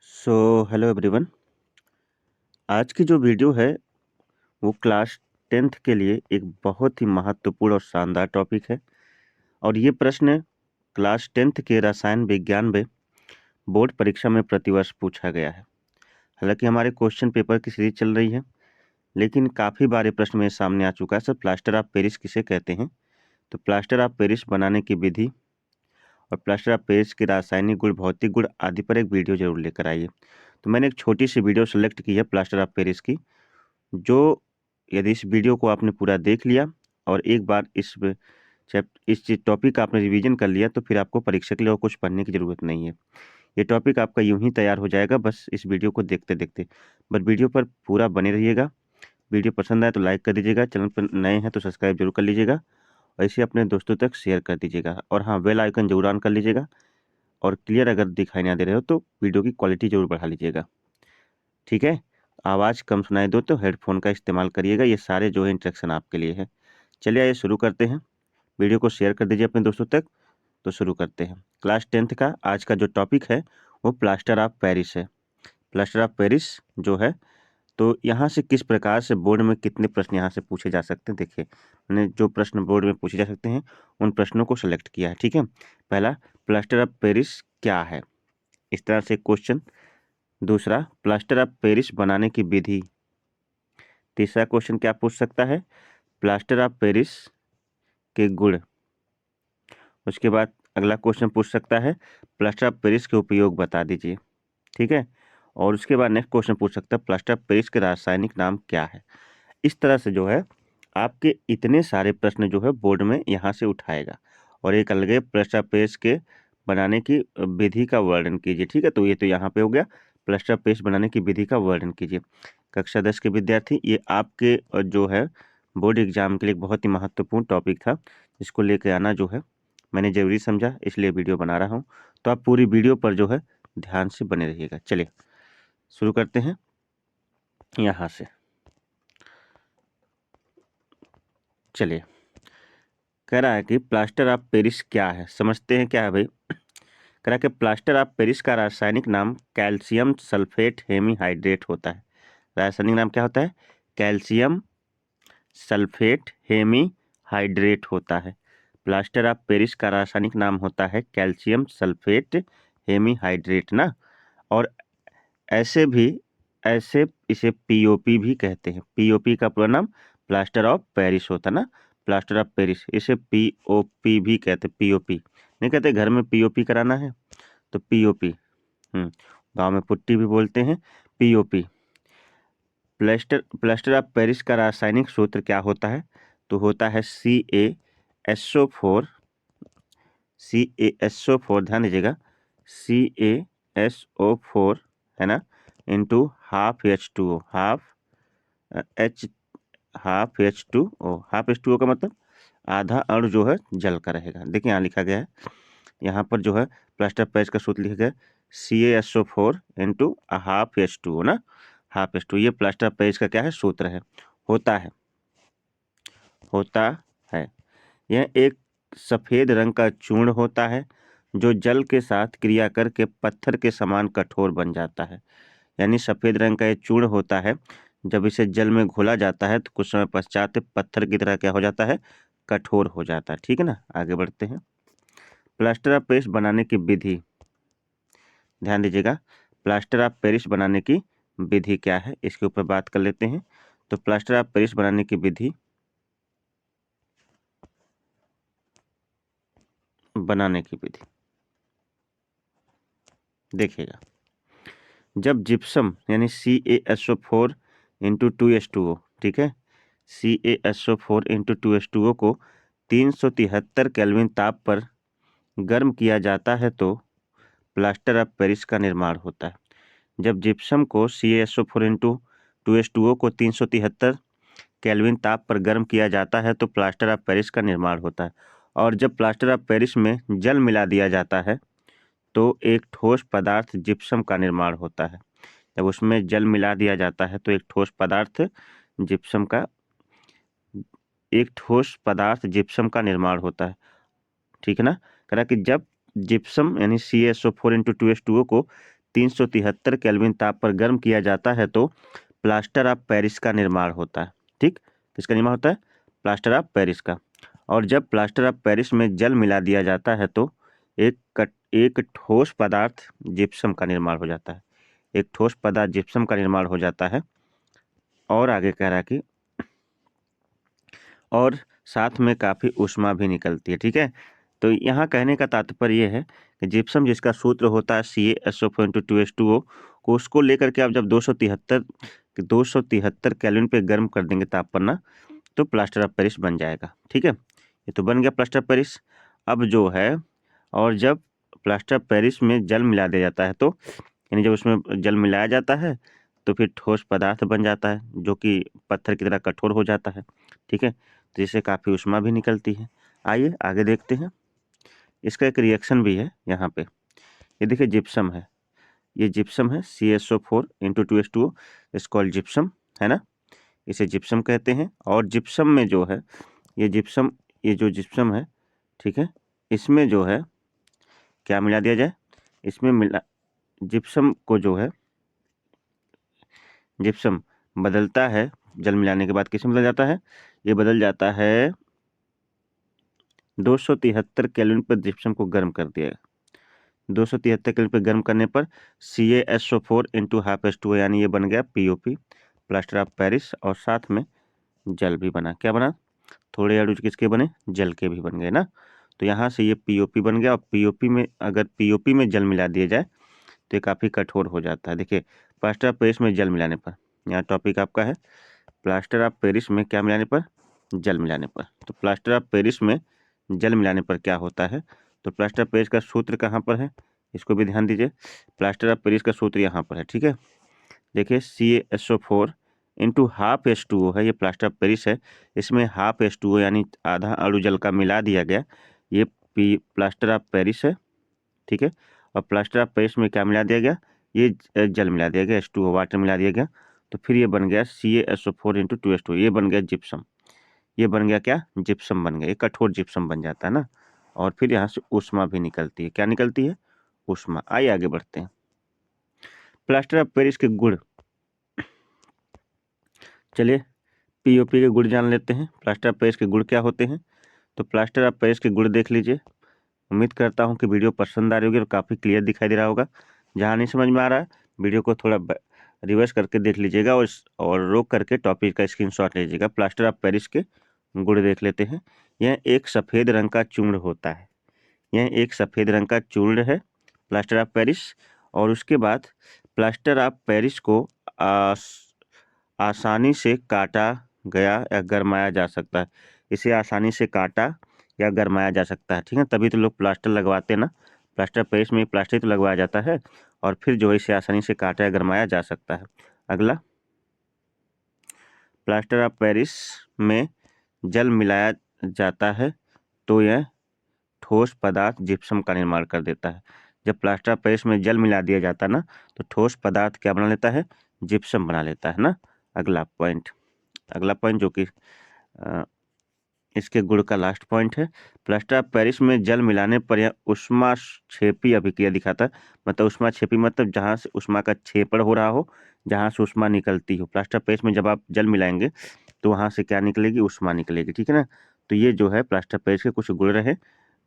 So hello everyone. आज की जो वीडियो है वो क्लास 10th के लिए एक बहुत ही महत्वपूर्ण और शानदार टॉपिक है। और ये प्रश्न क्लास 10th के रसायन विज्ञान में बोर्ड परीक्षा में प्रतिवर्ष पूछा गया है। हालांकि हमारे क्वेश्चन पेपर की सीरीज चल रही है, लेकिन काफ़ी बार ये प्रश्न मेरे सामने आ चुका है, सर प्लास्टर ऑफ पेरिस किसे कहते हैं। तो प्लास्टर ऑफ पेरिस बनाने की विधि और प्लास्टर ऑफ पेरिस के रासायनिक गुण, भौतिक गुण आदि पर एक वीडियो जरूर लेकर आइए। तो मैंने एक छोटी सी वीडियो सेलेक्ट की है प्लास्टर ऑफ पेरिस की, जो यदि इस वीडियो को आपने पूरा देख लिया और एक बार इस टॉपिक का आपने रिवीजन कर लिया, तो फिर आपको परीक्षा के लिए और कुछ पढ़ने की ज़रूरत नहीं है। ये टॉपिक आपका यूं ही तैयार हो जाएगा बस इस वीडियो को देखते देखते। बट वीडियो पर पूरा बने रहिएगा। वीडियो पसंद आए तो लाइक कर दीजिएगा, चैनल पर नए हैं तो सब्सक्राइब जरूर कर लीजिएगा और इसे अपने दोस्तों तक शेयर कर दीजिएगा। और हाँ, बेल आइकन जरूर ऑन कर लीजिएगा। और क्लियर अगर दिखाई ना दे रहे हो तो वीडियो की क्वालिटी जरूर बढ़ा लीजिएगा, ठीक है। आवाज़ कम सुनाई दो तो हेडफोन का इस्तेमाल करिएगा। ये सारे जो है इंस्ट्रक्शन आपके लिए है। चलिए आइए शुरू करते हैं। वीडियो को शेयर कर दीजिए अपने दोस्तों तक। तो शुरू करते हैं। क्लास 10th का आज का जो टॉपिक है वो प्लास्टर ऑफ पेरिस है। प्लास्टर ऑफ पेरिस जो है, तो यहाँ से किस प्रकार से बोर्ड में कितने प्रश्न यहाँ से पूछे जा सकते हैं। देखिए, मैंने जो प्रश्न बोर्ड में पूछे जा सकते हैं उन प्रश्नों को सेलेक्ट किया है, ठीक है। पहला, प्लास्टर ऑफ पेरिस क्या है, इस तरह से क्वेश्चन। दूसरा, प्लास्टर ऑफ पेरिस बनाने की विधि। तीसरा क्वेश्चन क्या पूछ सकता है, प्लास्टर ऑफ पेरिस के गुण। उसके बाद अगला क्वेश्चन पूछ सकता है, प्लास्टर ऑफ पेरिस के उपयोग बता दीजिए, ठीक है। और उसके बाद नेक्स्ट क्वेश्चन पूछ सकता है, प्लास्टर ऑफ पेरिस के रासायनिक नाम क्या है। इस तरह से जो है आपके इतने सारे प्रश्न जो है बोर्ड में यहाँ से उठाएगा। और एक अलग प्लास्टर ऑफ पेरिस के बनाने की विधि का वर्णन कीजिए, ठीक है। तो ये तो यहाँ पे हो गया, प्लास्टर ऑफ पेरिस बनाने की विधि का वर्णन कीजिए। कक्षा 10 के विद्यार्थी, ये आपके जो है बोर्ड एग्जाम के लिए एक बहुत ही महत्वपूर्ण टॉपिक था, जिसको लेके आना जो है मैंने ज़रूरी समझा, इसलिए वीडियो बना रहा हूँ। तो आप पूरी वीडियो पर जो है ध्यान से बने रहिएगा। चलिए शुरू करते हैं यहाँ से। चलिए, कह रहा है कि प्लास्टर ऑफ पेरिस क्या है, समझते हैं क्या है भाई। कह रहा है कि प्लास्टर ऑफ पेरिस का रासायनिक नाम कैल्शियम सल्फेट हेमीहाइड्रेट होता है। रासायनिक नाम क्या होता है, कैल्शियम सल्फेट हेमीहाइड्रेट होता है। प्लास्टर ऑफ पेरिस का रासायनिक नाम होता है कैल्शियम सल्फेट हेमीहाइड्रेट ना। और ऐसे भी, ऐसे इसे पीओपी भी कहते हैं। पीओपी का पूरा नाम प्लास्टर ऑफ पेरिस होता है ना। प्लास्टर ऑफ पेरिस, इसे पीओपी भी कहते हैं। पीओपी नहीं कहते घर में पीओपी कराना है तो पीओपी, गांव में पुट्टी भी बोलते हैं, पीओपी। प्लास्टर ऑफ पेरिस का रासायनिक सूत्र क्या होता है, तो होता है CaSO4। CaSO4 ध्यान दीजिएगा, CaSO4 है ना, into half H2O, half H2O का मतलब आधा अणु जो है जल का रहेगा। देखिए यहाँ लिखा गया है, यहाँ पर जो है प्लास्टर ऑफ पेरिस का सूत्र लिखा गया CaSO4 इंटू हाफ H2O ना, हाफ H2O। ये प्लास्टर ऑफ पेरिस का क्या है, सूत्र है। होता है यह एक सफ़ेद रंग का चूर्ण होता है जो जल के साथ क्रिया करके पत्थर के समान कठोर बन जाता है। यानी सफ़ेद रंग का ये चूर्ण होता है, जब इसे जल में घोला जाता है तो कुछ समय पश्चात पत्थर की तरह क्या हो जाता है, कठोर हो जाता है, ठीक है ना। आगे बढ़ते हैं। प्लास्टर ऑफ पेरिस बनाने की विधि, ध्यान दीजिएगा, प्लास्टर ऑफ पेरिस बनाने की विधि क्या है, इसके ऊपर बात कर लेते हैं। तो प्लास्टर ऑफ पेरिस बनाने की विधि, देखिएगा, जब जिप्सम यानी CaSO4 इंटू 2H2O, ठीक है, CaSO4 इंटू 2H2O को 373 केल्विन ताप पर गर्म किया जाता है तो प्लास्टर ऑफ पेरिस का निर्माण होता है। जब जिप्सम को CaSO4 इंटू 2H2O को 373 केल्विन ताप पर गर्म किया जाता है तो प्लास्टर ऑफ पेरिस का निर्माण होता है। और जब प्लास्टर ऑफ पेरिस में जल मिला दिया जाता है तो एक ठोस पदार्थ जिप्सम का निर्माण होता है। जब उसमें जल मिला दिया जाता है तो एक ठोस पदार्थ जिप्सम का निर्माण होता है, ठीक है ना। कह रहा कि जब जिप्सम यानी CaSO4 इंटू 2H2O को 373 केल्विन ताप पर गर्म किया जाता है तो प्लास्टर ऑफ पेरिस का निर्माण होता है। ठीक, किसका निर्माण होता है? प्लास्टर ऑफ पेरिस का। और जब प्लास्टर ऑफ पेरिस में जल मिला दिया जाता है तो एक ठोस पदार्थ जिप्सम का निर्माण हो जाता है। एक ठोस पदार्थ जिप्सम का निर्माण हो जाता है। और आगे कह रहा है कि और साथ में काफ़ी ऊष्मा भी निकलती है। ठीक है, तो यहाँ कहने का तात्पर्य ये है कि जिप्सम जिसका सूत्र होता है CaSO4 × 2H2O को, उसको लेकर के आप जब 273 केल्विन पे गर्म कर देंगे ताप पर ना, तो प्लास्टर ऑफ पेरिस बन जाएगा। ठीक है, ये तो बन गया प्लास्टर ऑफ पेरिस। अब जो है, और जब प्लास्टर ऑफ पेरिस में जल मिला दिया जाता है तो, यानी जब उसमें जल मिलाया जाता है तो फिर ठोस पदार्थ बन जाता है जो कि पत्थर की तरह कठोर हो जाता है। ठीक है, तो इससे काफ़ी ऊष्मा भी निकलती है। आइए आगे देखते हैं। इसका एक रिएक्शन भी है यहाँ पे। ये देखिए जिप्सम है, ये जिप्सम है CaSO4 × 2H2O, इस कॉल्ड जिप्सम, है ना, इसे जिप्सम कहते हैं। और जिप्सम में जो है, ये जो जिप्सम है, ठीक है, इसमें जो है क्या मिला दिया जाए, इसमें मिला जिप्सम को जो है, जिप्सम बदलता है जल मिलाने के बाद, किसमें बदल जाता है? ये बदल जाता है 273 केल्विन पर जिप्सम को गर्म कर दिया। 273 केल्विन पर गर्म करने पर CaSO4 × 1/2H2O, यानी ये बन गया POP, प्लास्टर ऑफ पेरिस, और साथ में जल भी बना। क्या बना? थोड़े अणु किसके बने? जल के भी बन गए ना। तो यहाँ से ये POP बन गया। और POP में, अगर POP में जल मिला दिया जाए तो ये काफ़ी कठोर हो जाता है। देखिए, प्लास्टर ऑफ पेरिस में जल मिलाने पर, यहाँ टॉपिक आपका है प्लास्टर ऑफ पेरिस में क्या मिलाने पर? जल मिलाने पर। तो प्लास्टर ऑफ पेरिस में जल मिलाने पर क्या होता है? तो प्लास्टर ऑफ पेरिस का सूत्र कहाँ पर है, इसको भी ध्यान दीजिए। प्लास्टर ऑफ पेरिस का सूत्र यहाँ पर है। ठीक है, देखिए CaSO4 × 1/2H2O है, ये प्लास्टर ऑफ पेरिस है। इसमें 1/2H2O यानी आधा अणु जल का मिला दिया गया, ये प्लास्टर ऑफ पेरिस है। ठीक है, और प्लास्टर ऑफ पेरिस में क्या मिला दिया गया? ये जल मिला दिया गया, H2O वाटर मिला दिया गया। तो फिर ये बन गया CaSO4 × 2H2O, ये बन गया जिप्सम। ये बन गया क्या? जिप्सम बन गया। ये कठोर जिप्सम बन जाता है ना। और फिर यहाँ से ऊष्मा भी निकलती है। क्या निकलती है? ऊष्मा। आइए आगे बढ़ते हैं। प्लास्टर ऑफ पेरिस के गुण, चलिए POP के गुण जान लेते हैं। प्लास्टर ऑफ पेरिस के गुण क्या होते हैं? तो प्लास्टर ऑफ पेरिस के गुण देख लीजिए। उम्मीद करता हूँ कि वीडियो पसंद आ रही होगी और काफ़ी क्लियर दिखाई दे रहा होगा। जहाँ नहीं समझ में आ रहा है, वीडियो को थोड़ा रिवर्स करके देख लीजिएगा और रोक करके टॉपिक का स्क्रीनशॉट लीजिएगा। प्लास्टर ऑफ पेरिस के गुण देख लेते हैं। यह एक सफ़ेद रंग का चूर्ण होता है। यह एक सफ़ेद रंग का चूर्ण है, प्लास्टर ऑफ पेरिस। और उसके बाद प्लास्टर ऑफ पेरिस को आसानी से काटा गया या गरमाया जा सकता है। इसे आसानी से काटा या गरमाया जा सकता है। ठीक है, तभी तो लोग प्लास्टर लगवाते हैं ना। प्लास्टर पेरिस में प्लास्टर तो लगवाया जाता है, और फिर जो है इसे आसानी से काटा या गरमाया जा सकता है। अगला, प्लास्टर ऑफ पेरिस में जल मिलाया जाता है तो यह ठोस पदार्थ जिप्सम का निर्माण कर देता है। जब प्लास्टर ऑफ पेरिस में जल मिला दिया जाता है ना, तो ठोस पदार्थ क्या बना लेता है? जिप्सम बना लेता है ना। अगला पॉइंट जो कि इसके गुण का लास्ट पॉइंट है। प्लास्टर ऑफ पेरिस में जल मिलाने पर यह ऊष्माक्षेपी अभिक्रिया दिखाता है। मतलब ऊष्माक्षेपी मतलब जहाँ से ऊष्मा का क्षेपण हो रहा हो, जहाँ से ऊष्मा निकलती हो। प्लास्टर ऑफ पेरिस में जब आप जल मिलाएंगे तो वहाँ से क्या निकलेगी? ऊष्मा निकलेगी। ठीक है ना। तो ये जो है प्लास्टर ऑफ पेरिस के कुछ गुण रहे।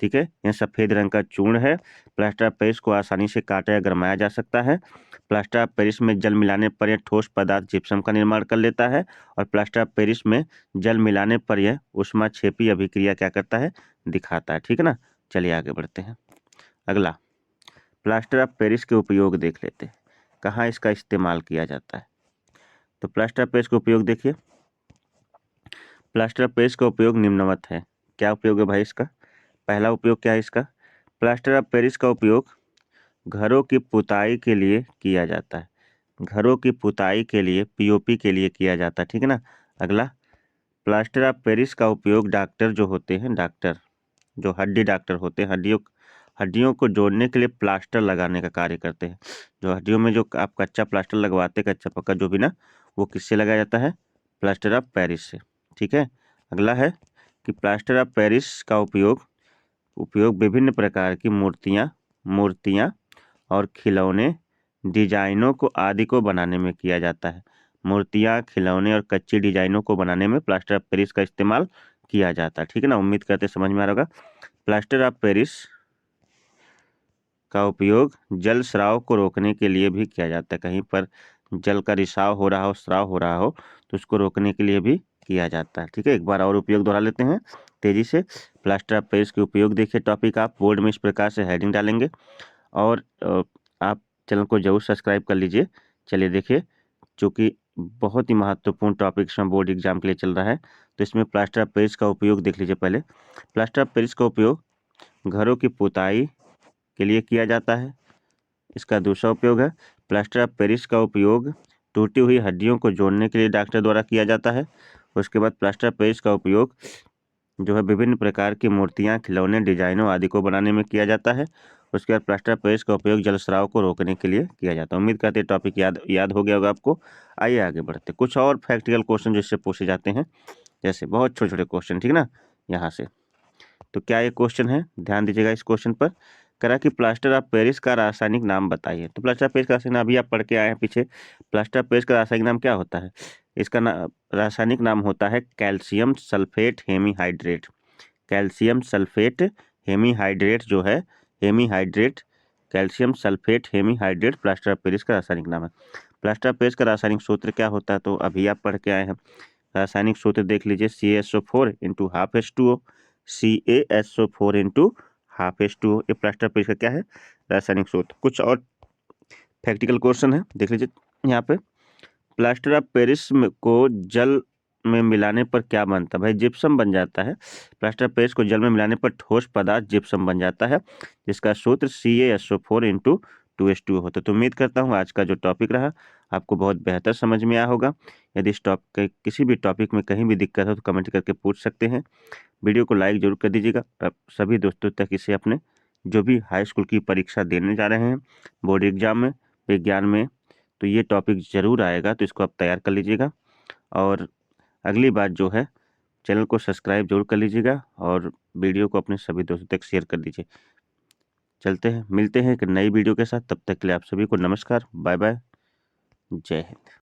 ठीक है, यह सफ़ेद रंग का चूर्ण है। प्लास्टर ऑफ पेरिस को आसानी से काटा या गरमाया जा सकता है। प्लास्टर ऑफ पेरिस में जल मिलाने पर यह ठोस पदार्थ जिप्सम का निर्माण कर लेता है। और प्लास्टर ऑफ पेरिस में जल मिलाने पर यह ऊष्माक्षेपी अभिक्रिया क्या करता है? दिखाता है। ठीक है ना। चलिए आगे बढ़ते हैं। अगला, प्लास्टर ऑफ पेरिस के उपयोग देख लेते हैं, कहाँ इसका इस्तेमाल किया जाता है। तो प्लास्टर ऑफ पेरिस का उपयोग देखिए। प्लास्टर ऑफ पेरिस का उपयोग निम्नवत है। क्या उपयोग है भाई इसका? पहला उपयोग क्या है इसका? प्लास्टर ऑफ पेरिस का उपयोग घरों की पुताई के लिए किया जाता है। घरों की पुताई के लिए, POP के लिए किया जाता है। ठीक है ना। अगला, प्लास्टर ऑफ पेरिस का उपयोग डॉक्टर जो होते हैं, डॉक्टर जो हड्डी डॉक्टर होते हैं, हड्डियों को जोड़ने के लिए प्लास्टर लगाने का कार्य करते हैं। जो हड्डियों में जो आप कच्चा प्लास्टर लगवाते, कच्चा पक्का जो भी ना, वो किससे लगाया जाता है? प्लास्टर ऑफ पेरिस से। ठीक है। अगला है कि प्लास्टर ऑफ पेरिस का उपयोग विभिन्न प्रकार की मूर्तियाँ और खिलौने डिजाइनों को आदि को बनाने में किया जाता है। मूर्तियाँ, खिलौने और कच्ची डिजाइनों को बनाने में प्लास्टर ऑफ पेरिस का इस्तेमाल किया जाता है। ठीक है ना, उम्मीद करते समझ में आ रहा होगा। प्लास्टर ऑफ पेरिस का उपयोग जल स्राव को रोकने के लिए भी किया जाता है। कहीं पर जल का रिसाव हो रहा हो, स्राव हो रहा हो, तो उसको रोकने के लिए भी किया जाता है। ठीक है, एक बार और उपयोग दोहरा लेते हैं तेजी से। प्लास्टर ऑफ पेरिस के उपयोग देखिए, टॉपिक आप बोर्ड में इस प्रकार से हेडिंग डालेंगे और आप चैनल को जरूर सब्सक्राइब कर लीजिए। चलिए देखिए, चूँकि बहुत ही महत्वपूर्ण टॉपिक इसमें बोर्ड एग्जाम के लिए चल रहा है, तो इसमें प्लास्टर ऑफ पेरिस का उपयोग देख लीजिए पहले। प्लास्टर ऑफ पेरिस का उपयोग घरों की पुताई के लिए किया जाता है। इसका दूसरा उपयोग है, प्लास्टर ऑफ पेरिस का उपयोग टूटी हुई हड्डियों को जोड़ने के लिए डॉक्टर द्वारा किया जाता है। उसके बाद प्लास्टर ऑफ पेरिस का उपयोग जो है विभिन्न प्रकार की मूर्तियाँ, खिलौने, डिजाइनों आदि को बनाने में किया जाता है। उसके बाद प्लास्टर ऑफ पेरिस का उपयोग जल स्राव को रोकने के लिए किया जाता है। उम्मीद करते हैं टॉपिक याद हो गया होगा आपको। आइए आगे बढ़ते, कुछ और प्रैक्टिकल क्वेश्चन जिससे पूछे जाते हैं, जैसे बहुत छोटे छोटे क्वेश्चन, ठीक ना, यहाँ से। तो क्या ये क्वेश्चन है, ध्यान दीजिएगा इस क्वेश्चन पर। करा कि प्लास्टर ऑफ पेरिस का रासायनिक नाम बताइए। तो प्लास्टर ऑफ पेरिस का रासायनिक नाम अभी आप पढ़ के आए हैं पीछे। प्लास्टर ऑफ पेरिस का रासायनिक नाम क्या होता है? इसका रासायनिक नाम होता है calcium sulphate hemihydrate. Calcium sulphate hemihydrate जो है, hemihydrate, calcium sulphate hemihydrate plaster of Paris का रासायनिक नाम है। प्लास्टर ऑफ पेरिस का रासायनिक सूत्र क्या होता है? तो अभी आप पढ़ के आए हैं। रासायनिक सूत्र देख लीजिए, CaSO4 into half H2O, CaSO4 into half H2O। ये प्लास्टर ऑफ पेरिस का क्या है? रासायनिक सूत्र। कुछ और प्रैक्टिकल क्वेश्चन है, देख लीजिए यहाँ पे। प्लास्टर ऑफ पेरिस को जल में मिलाने पर क्या बनता है? भाई जिप्सम बन जाता है। प्लास्टर ऑफ पेरिस को जल में मिलाने पर ठोस पदार्थ जिप्सम बन जाता है, जिसका सूत्र CaSO4 इंटू 2H2O होता है। तो उम्मीद करता हूँ आज का जो टॉपिक रहा आपको बहुत बेहतर समझ में आया होगा। यदि इस टॉपिक किसी भी टॉपिक में कहीं भी दिक्कत हो तो कमेंट करके पूछ सकते हैं। वीडियो को लाइक जरूर कर दीजिएगा। आप सभी दोस्तों तक इसे अपने जो भी हाई स्कूल की परीक्षा देने जा रहे हैं, बोर्ड एग्जाम में, विज्ञान में, तो ये टॉपिक ज़रूर आएगा, तो इसको आप तैयार कर लीजिएगा। और अगली बात जो है, चैनल को सब्सक्राइब जरूर कर लीजिएगा और वीडियो को अपने सभी दोस्तों तक शेयर कर दीजिए। चलते हैं, मिलते हैं एक नई वीडियो के साथ। तब तक के लिए आप सभी को नमस्कार, बाय बाय, जय हिंद।